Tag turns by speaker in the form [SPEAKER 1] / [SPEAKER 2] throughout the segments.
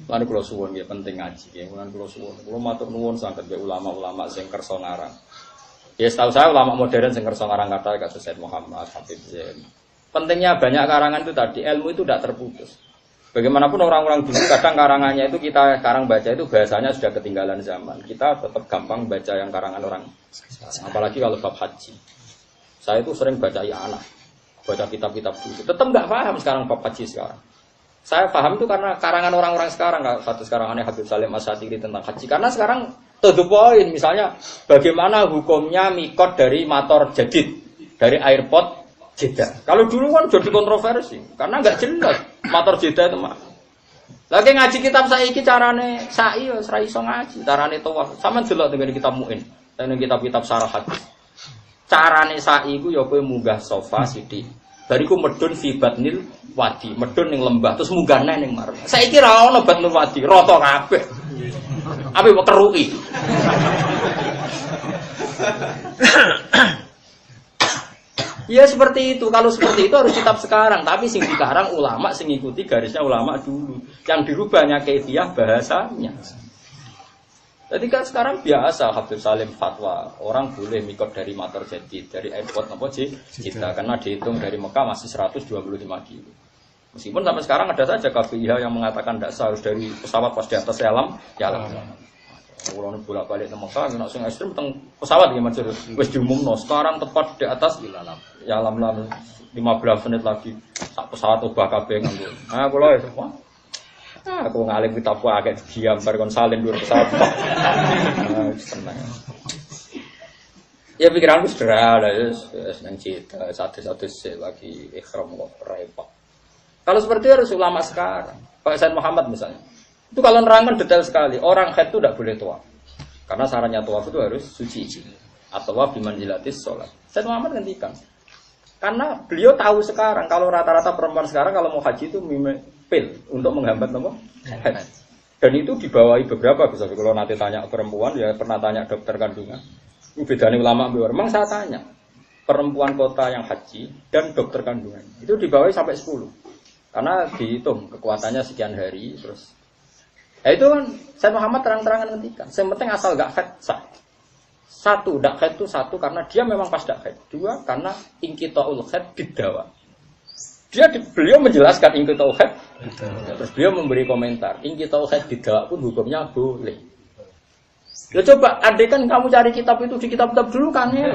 [SPEAKER 1] Lan kula suwun nggih penting ngaji nggih. Lan kula suwun. Kula matur nuwun sanget nggih ulama-ulama sing kersa ngarang. Ya setahu saya ulama modern sing kersa ngarang kata kados Said Muhammad Habib Zain. Pentingnya banyak karangan itu tadi, ilmu itu tidak terputus. Bagaimanapun orang-orang dulu kadang karangannya itu kita sekarang baca itu bahasanya sudah ketinggalan zaman. Kita tetap gampang baca yang karangan orang. Apalagi kalau bab haji. Saya itu sering baca anak, baca kitab-kitab dulu. Tetap nggak paham sekarang bab haji sekarang. Saya paham itu karena karangan orang-orang sekarang. Satu karangannya Habib Salim Asyatiri tentang haji. Karena sekarang to the point, misalnya bagaimana hukumnya mikot dari motor jadid, dari airport Jeddah. Kalau dulu kan jadi kontroversi, karena nggak jelas motor Jeddah itu mah. Lagi ngaji kitab saiki carane sa'i wis ra iso ngaji, carane tawaf. Sama delok dengan kitab Muin, dan kitab-kitab syarah hadis. Carane sa'i iku ya kowe munggah sofa sithik. Bariku medun fi batnil wadi, medun ning lembah terus munggah neh ning mar. Saiki ra ono batnil wadi, rata kabeh. Ape kok keruki. Ya seperti itu. Kalau seperti itu harus kitab sekarang. Tapi sing dikarang ulama sing ngikuti garisnya ulama dulu. Yang dirubahnya kaifiyah bahasanya. Jadi kan sekarang biasa Habib Salim fatwa orang boleh mikot dari motor jadid, dari airport apa Jeddah karena dihitung dari Mekah masih 125 kilo. Meskipun sampai sekarang ada saja KPIH yang mengatakan tidak harus dari pesawat pas di atas yalam. Kalau ini bolak-balik ke Mekah, langsung ekstrim tentang pesawat gimana sih? Wes diumumno. Sekarang tepat di atas yalam 15 menit lagi pesawat ubah kabeh nganggo. Nah, kula ya semua. Aku ngalim kitab agak diam bar kon salin dhuwur pesawat. Seneng. Ya pikiranku sederhana ya, seneng cita, satu-satu lagi ikhram kok repot. Kalau seperti itu harus ulama sekarang. Pak Said Muhammad misalnya. Itu kalau nerangkan detail sekali, orang haid itu tidak boleh tawaf. Karena syaratnya tawaf itu harus suci. Atau tawaf bimanzilatis sholat. Said Muhammad ngendikan. Karena beliau tahu sekarang, kalau rata-rata perempuan sekarang kalau mau haji itu pil untuk menghambat apa? Haid. Dan itu dibawahi beberapa, bisa kalau nanti tanya perempuan, ya pernah tanya dokter kandungan. Ini bedanya ulama biar. Memang saya tanya, perempuan kota yang haji dan dokter kandungan, itu dibawahi sampai 10. Karena dihitung kekuatannya sekian hari, terus itu kan Said Muhammad terang-terangan ngendikan. Yang penting asal gak haid sah. Satu, dak haid itu satu karena dia memang pas dak haid. Dua, karena ingkitaul haid bidawa. Beliau menjelaskan ingkitaul haid. Terus beliau memberi komentar, ingkitaul haid bidawa pun hukumnya boleh. Ya coba, andai kan kamu cari kitab itu di kitab-kitab dulu kan ya.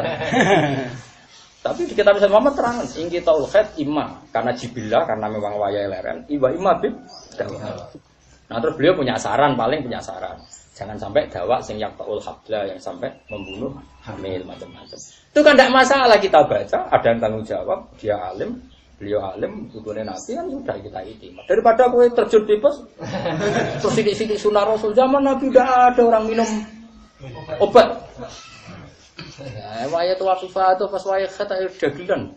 [SPEAKER 1] Tapi di kitab Said Muhammad terangan, ingkitaul haid imma karena jibillah, karena memang wayai leren, imma bidawa. Nah terus beliau punya saran, paling punya saran. Jangan sampai dawak sing yaqtaul habla yang sampai membunuh hamil macam-macam. Itu kan tidak masalah kita baca, ada yang tanggung jawab, dia alim, beliau alim, butuhnya Nabi kan sudah kita iktimat. Daripada kowe terjun bebas, terus sidik-sidik sunah Rasul zaman Nabi tidak ada orang minum obat. Ya, wayah tua susah itu pas wayah kata dagelan.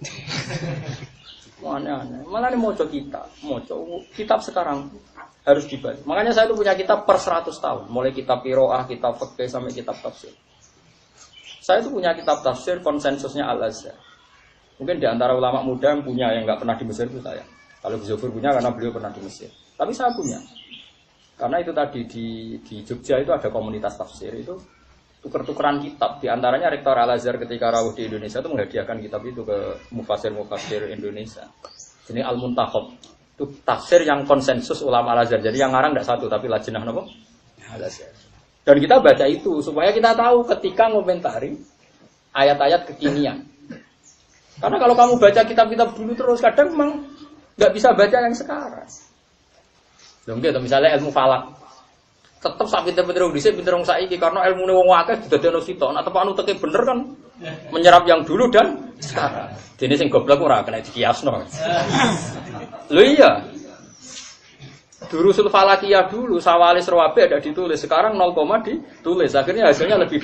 [SPEAKER 1] Aneh-aneh. Malah ini moco kitab sekarang harus dibaca. Makanya saya itu punya kitab per 100 tahun. Mulai kitab Qiraah, kitab Fiqh sampai kitab tafsir. Saya itu punya kitab tafsir konsensusnya Al-Azhar. Mungkin di antara ulama muda yang punya yang nggak pernah di Mesir itu saya. Kalau Gus Zofir punya karena beliau pernah di Mesir. Tapi saya punya. Karena itu tadi di Jogja itu ada komunitas tafsir itu tuker-tukeran kitab. Di antaranya Rektor Al-Azhar ketika rawuh di Indonesia itu menghadiahkan kitab itu ke mufasir-mufasir Indonesia. Ini Al-Muntakhab. Itu tafsir yang konsensus ulama Al-Azhar. Jadi yang ngarang tidak satu tapi lajnah apa? Al-Azhar. Dan kita baca itu supaya kita tahu ketika ngomentari ayat-ayat kekinian. Karena kalau kamu baca kitab-kitab dulu terus kadang memang nggak bisa baca yang sekarang. Gitu, misalnya ilmu falak. Tetap sak pinter-pinter wong dhisik pinter wong saiki karena ilmune wong akeh didadekno sitok. Nek tepakno teke bener kan menyerap yang dulu dan sekarang. Dene sing goblok ora kena dikiasno. Lho iya. Durusul falakiyah dulu sawalis rawabi ada ditulis, sekarang 0, ditulis. Akhirnya hasilnya lebih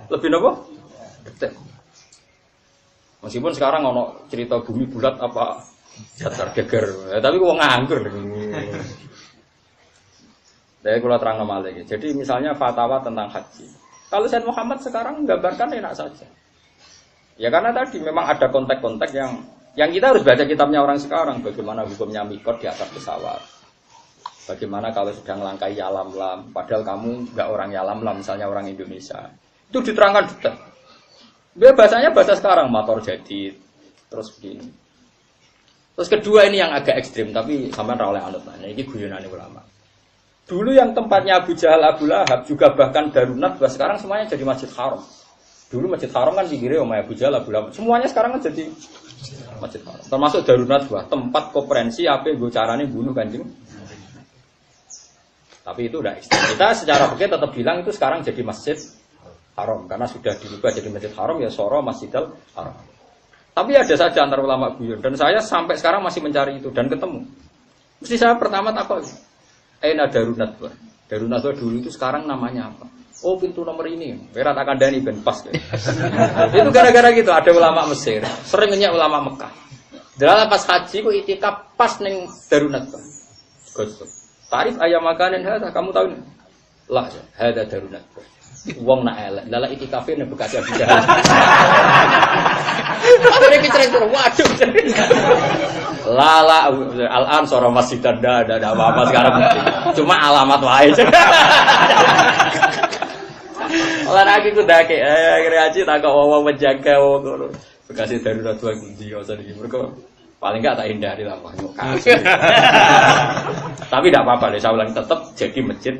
[SPEAKER 1] napa? Detail. Meskipun sekarang ono cerita bumi bulat apa datar geger, tapi wong nganggur. Saya kalau terang normal lagi. Jadi misalnya fatwa tentang haji. Kalau Said Muhammad sekarang menggambarkan enak saja. Ya karena tadi memang ada konteks-konteks yang kita harus baca kitabnya orang sekarang. Bagaimana hukumnya mikot di atas pesawat. Bagaimana kalau sedang langkai yalam-lam, padahal kamu nggak orang yalam-lam, misalnya orang Indonesia. Itu diterangkan detail. Dia bahasanya bahasa sekarang, motor jadi, terus begini. Terus kedua ini yang agak ekstrim, tapi sampai oleh anut. Nah, ini guyonan ulama. Dulu yang tempatnya Abu Jahal, Abu Lahab, juga bahkan Darunat, sekarang semuanya jadi Masjid Haram. Dulu Masjid Haram kan pinggirnya Umay Abu Jahal, Abu Lahab. Semuanya sekarang kan jadi Masjid Haram. Termasuk Darunat, tempat konferensi apa yang caranya bunuh Kanjeng. Tapi itu udah ekstrim. Kita secara fikih tetap bilang itu sekarang jadi Masjid Haram karena sudah dirubah jadi Masjid Haram ya soro Masjidil Haram. Tapi ada saja antar ulama guyon dan saya sampai sekarang masih mencari itu dan ketemu. Mesti saya pertama takut. Aina Darunat. Darunat dulu itu sekarang namanya apa? Oh pintu nomor ini. Berat akan dani ben pas. Itu gara-gara gitu ada ulama Mesir, seringnya ulama Mekah. Dalam pas haji ku itikaf pas ning Darunat. Gosok. Tarif ayam makanan hada, kamu tahu nih? Lah, hada Darunat. Wong nak elek, lala itikafe ning bekas Abu Jahal. Akhirnya keceret waduh. Lala al-an seorang masjid ada apa-apa sekarang. Cuma alamat wae. Lah lagi ku dake akhirnya aja tak kok wong menjaga wong bekas Darunat wae ndi yo iki mergo paling enggak tak hindari lah Pak. Tapi tidak apa-apa deh, saya ulang tetap jadi masjid.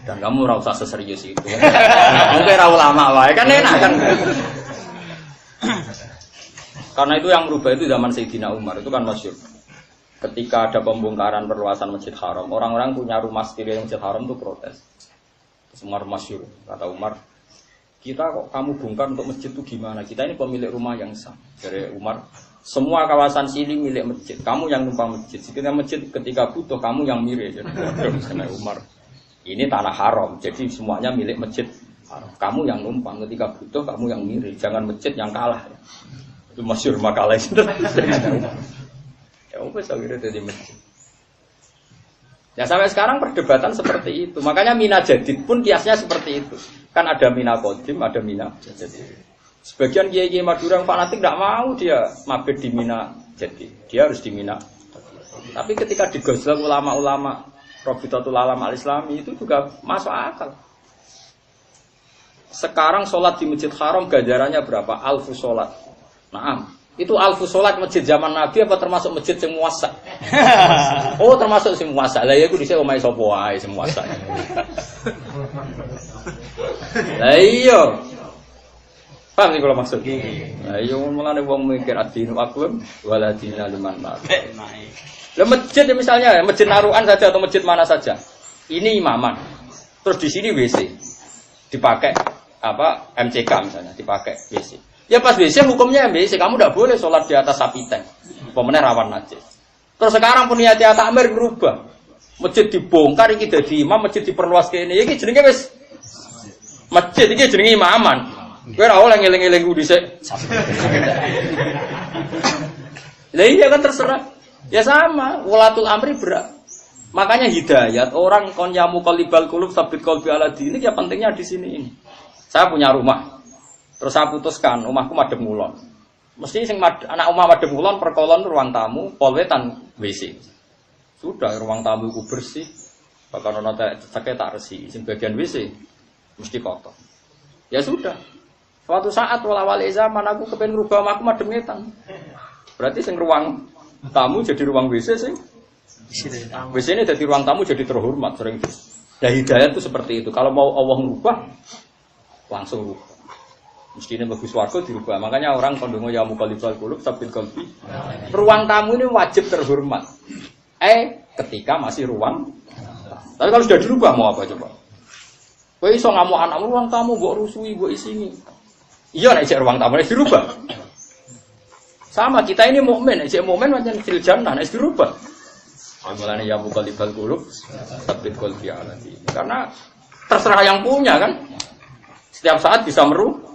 [SPEAKER 1] Dan kamu ora usah seserius itu. Mungkin ra ulama wae kan enak kan. Karena itu yang merubah itu zaman Sayyidina Umar itu kan masyhur. Ketika ada pembongkaran perluasan Masjid Haram, orang-orang punya rumah sendiri Masjid Haram itu protes. Semua masyhur kata Umar, kita kok kamu bongkar untuk masjid itu gimana? Kita ini pemilik rumah yang sah. Dari Umar, semua kawasan sini milik masjid. Kamu yang numpang masjid. Ketika masjid ketika butuh kamu yang mirip. Jadi Umar, ini tanah haram. Jadi semuanya milik masjid haram. Kamu yang numpang ketika butuh kamu yang mirip. Jangan masjid yang kalah. Itu masyhur makalah itu. Ya wes akhirnya jadi masjid. Ya sampai sekarang perdebatan seperti itu. Makanya Mina Jadid pun kiasnya seperti itu. Kan ada Mina Qadim, ada Mina Jadid. Sebagian kiai-kiai Madura yang fanatik tidak mau dia mabit di Mina Jadid. Dia harus di Mina. Tapi ketika digosok ulama-ulama Rabitatul Alam Al-Islami itu juga masuk akal. Sekarang sholat di Masjid Haram ganjarannya berapa? Alfu sholat. Naam. Itu alfu sholat masjid zaman Nabi apa termasuk masjid yang muasa? Oh termasuk yang muasa. Lah ya aku disini omai sopo wae sing muasa. Lah iya. Paham nih kalau maksud? Lah iya mulane wong mikir adinu akum waladina liman mat. Lah masjid misalnya ya, masjid Naruan saja atau masjid mana saja. Ini imaman. Terus di sini WC. Dipakai apa? MCK misalnya, dipakai WC. Ya pas WC hukumnya WC, kamu tidak boleh sholat di atas sapi tank. Pemenang rawan najis. Terus sekarang punya takmir berubah. Masjid dibongkar iki dadi imam, masjid diperluas kene. Iki jenenge wis masjid iki jenenge imaman. Kowe ora oleh ngeling-eling ku dhisik. Lah iya kan terserah. Ya sama, walatul amri berat. Makanya hidayat orang kon yamu qalibal qulub sabit qalbi ala dini ya pentingnya di sini ini. Saya punya rumah. Terus saya putuskan, rumahku madhep ngulon. Mesti sing anak omah madhep ngulon perkolon ruang tamu, polwetan WC. Sudah ruang tamu ku bersih. Bahkan ana ceke tak resi, sing bagian WC mesti kotor. Ya sudah. Suatu saat wala-wali zaman aku kepengen rubah omahku madhep ngetan. Berarti sing ruang tamu jadi ruang WC sing WC ini jadi ruang tamu jadi terhormat sering. Nah hidayah itu seperti itu. Kalau mau Allah merubah langsung rubah. Mestinya bagus warga dirubah. Makanya orang kondongo ya muqallibal qulub sabil qalbi. Ruang tamu ini wajib terhormat. Ketika masih ruang. Tapi kalau sudah dirubah mau apa coba? Kowe iso ngamuk anakmu ruang tamu mbok rusui, mbok isini. Iya nek ruang tamu nek dirubah. Sama kita ini mukmin, nek mukmin pancen fil jannah nek dirubah. Mulane ya muqallibal qulub sabil qalbi alati. Karena terserah yang punya kan. Setiap saat bisa merubah.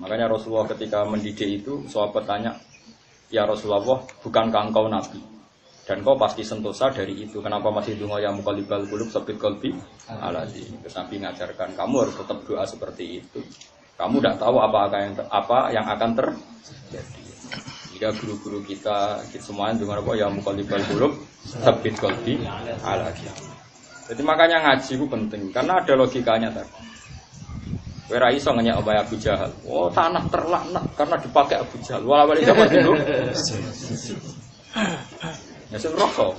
[SPEAKER 1] Makanya Rasulullah ketika mendidik itu, sahabat tanya, ya Rasulullah, bukankah engkau Nabi? Dan kau pasti sentosa dari itu. Kenapa masih dungo ya muqallibal qulub sabit qalbi alati? Terus Nabi ngajarkan, kamu harus tetap doa seperti itu. Kamu tidak tahu apa yang akan terjadi. Jika guru-guru kita semuanya dengar apa ya muqallibal qulub sabit qalbi ala dia. Jadi makanya ngaji itu penting karena ada logikanya tadi. Kowe ra iso ngenyek omahe Abu Jahal. Oh, tanah terlaknat karena dipakai Abu Jahal. Wala-wali zaman dulu. Ya sing rokok.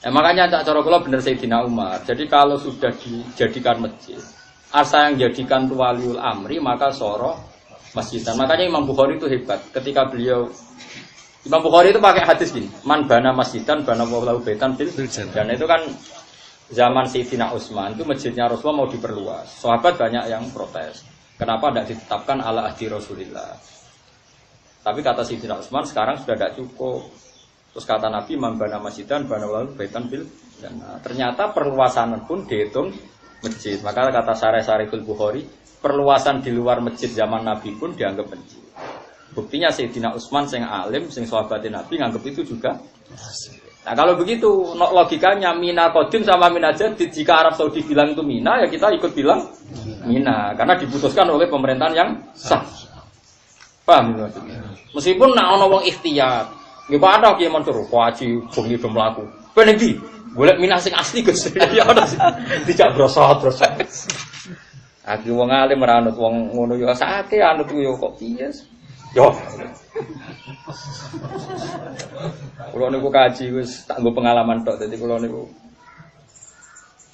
[SPEAKER 1] Makanya tak cara kula bener Sayyidina Umar. Jadi kalau sudah dijadikan masjid, asa yang jadikan waliul amri maka soro masjidan. Makanya Imam Bukhari itu hebat. Ketika beliau Imam Bukhari itu pakai hadis gini, man bana masjidan bana wallahu baitan fil jannah. Itu kan zaman Sayyidina Utsman itu masjidnya Rasulullah mau diperluas. Sahabat banyak yang protes. Kenapa tidak ditetapkan ala ahdi Rasulillah? Tapi kata Sayyidina Utsman sekarang sudah tidak cukup. Terus kata Nabi man bana masjidan bana wallahu baitan fil jannah. Ternyata perluasan pun dihitung masjid. Maka kata Syarih-Syarihul Bukhari, perluasan di luar masjid zaman Nabi pun dianggap masjid. Buktinya Sayyidina Utsman sing alim, sing sahabatnya Nabi nganggap itu juga. Nah kalau begitu logikanya Mina Qadim sama Mina Jadid, jika Arab Saudi bilang itu Mina, ya kita ikut bilang Mina, karena diputuskan oleh pemerintahan yang sah. Paham itu maksudnya? Meskipun nak ono wong ikhtiyar, nggih ada Kiai Mansur, waji bengi do mlaku. Ben iki golek Mina sing asli Gus. Ya ono sih. Dijak brosot-brosot. Aku wong alim ora anut wong ngono ya sake anut yo kok piye. Yo. Kulo niku kaji wis tak nggo pengalaman tok, dadi kulo niku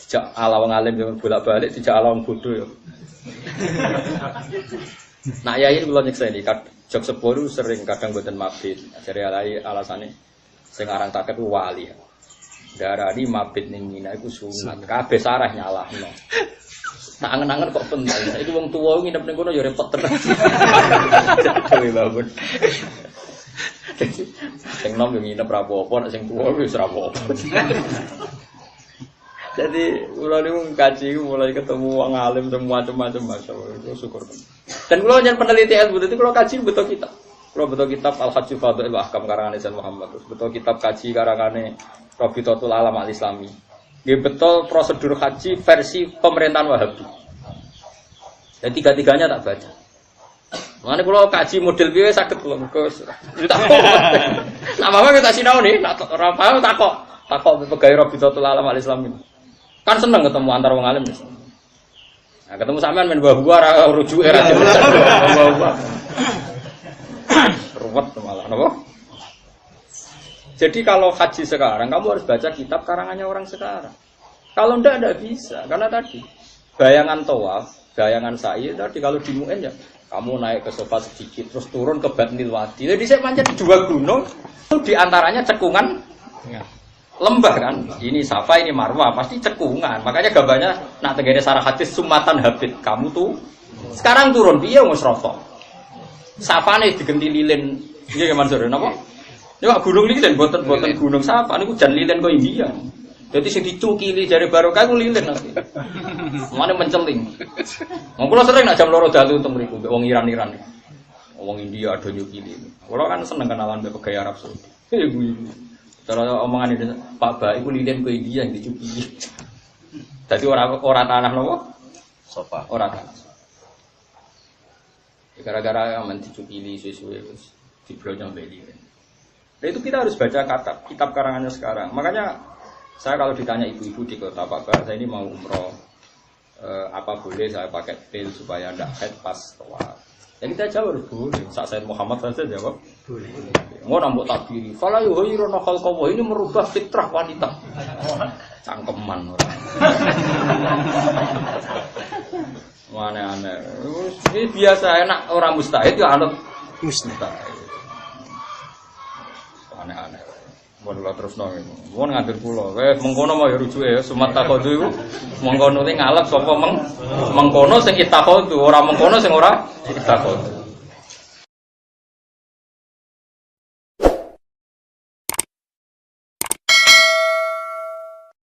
[SPEAKER 1] dijak ala wong alim yo bolak-balik, dijak ala wong bodho yo. Nak yayin kulo nyekseni jog sepuru sering kadang mboten mabit. Jare alai alasane sing aran taket wali. Darani mabit ning Mina iku sunat. Kabeh sarah nyalahno. Tak angen-angen kok penting. Saiki wong tuwa nginep ning kono ya repot tenan. Dewe bangun. Sing nom yo nginep ra apa-apa, nek sing tuwa wis ra apa-apa. Jadi kula niku kaji mulai ketemu wong alim macam-macam masyaallah. Syukur. Dan kula nyen peneliti ilmu itu kula kaji betul kitab. Kula betul kitab Al-Hajj Fadhil wa Ahkam karangane Sayyid Muhammad. Terus betul kitab kaji karangane Rabitatul Alam Al-Islami. Nggih betul prosedur haji versi pemerintahan Wahabi. Dan tiga-tiganya tak baca. Mane kula kaji model piye saged kula mergo tak kok. Nama kita sinau nih, ora paham takok pegawai Rabitatul Alam Al-Islami. Kan seneng ketemu antar wong alim. Nah, ketemu sampean men bahwa ora rujuke ra bahwa. Ruwet malah napa? Jadi kalau haji sekarang kamu harus baca kitab karangannya orang sekarang. Kalau ndak bisa karena tadi bayangan tawaf, bayangan sa'i tadi kalau di Mu'in ya kamu naik ke sofa sedikit terus turun ke Batnil Wadi. Jadi saya manjat di dua gunung itu diantaranya cekungan lembah kan. Ini Safa ini Marwah pasti cekungan. Makanya gambarnya nak tegene sarah hadis sumatan habit kamu tuh sekarang turun piye wis rata. Safane digenti lilin. Nggih Mansur napa? Ya gunung lilin boten gunung Safa niku jan lilin kok India. Jadi sing dicukili jare barokah ku lilin nanti. Mane menceling. Wong kula sering nak jam 2 dalu teng mriku wong Iran-Iran. Wong India ada nyukili. Kula kan seneng kenalan mbek pegawai Arab Saudi. Cara omongan ini Pak Ba iku lilin ku India yang dicukili. Dadi ora tanah napa? Sofa. Ora tanah. Gara-gara aman dicukili suwe-suwe wis diblonyo mbek lilin. Nah itu kita harus baca kitab karangannya sekarang. Makanya saya kalau ditanya ibu-ibu di kota Pak Bar, saya ini mau umroh, apa boleh saya pakai pil supaya tidak head pas tawaf? Ya kita jawab boleh. Saat Sayyid Muhammad saya jawab boleh. Mau nambah takbiri. Fala yuhayyiruna khalqallah, ini merubah fitrah wanita. Cangkeman orang. Aneh-aneh. Ini biasa enak orang mustahid ya anut mustahid. Aneh-aneh. Mun kula terusno iki. Mun ngatur kula. Mengkono mau ya rujuke ya sumat takodu iku. Mengkono ning ngalap sapa mengkono sing itakodu, ora mengkono sing ora itakodu.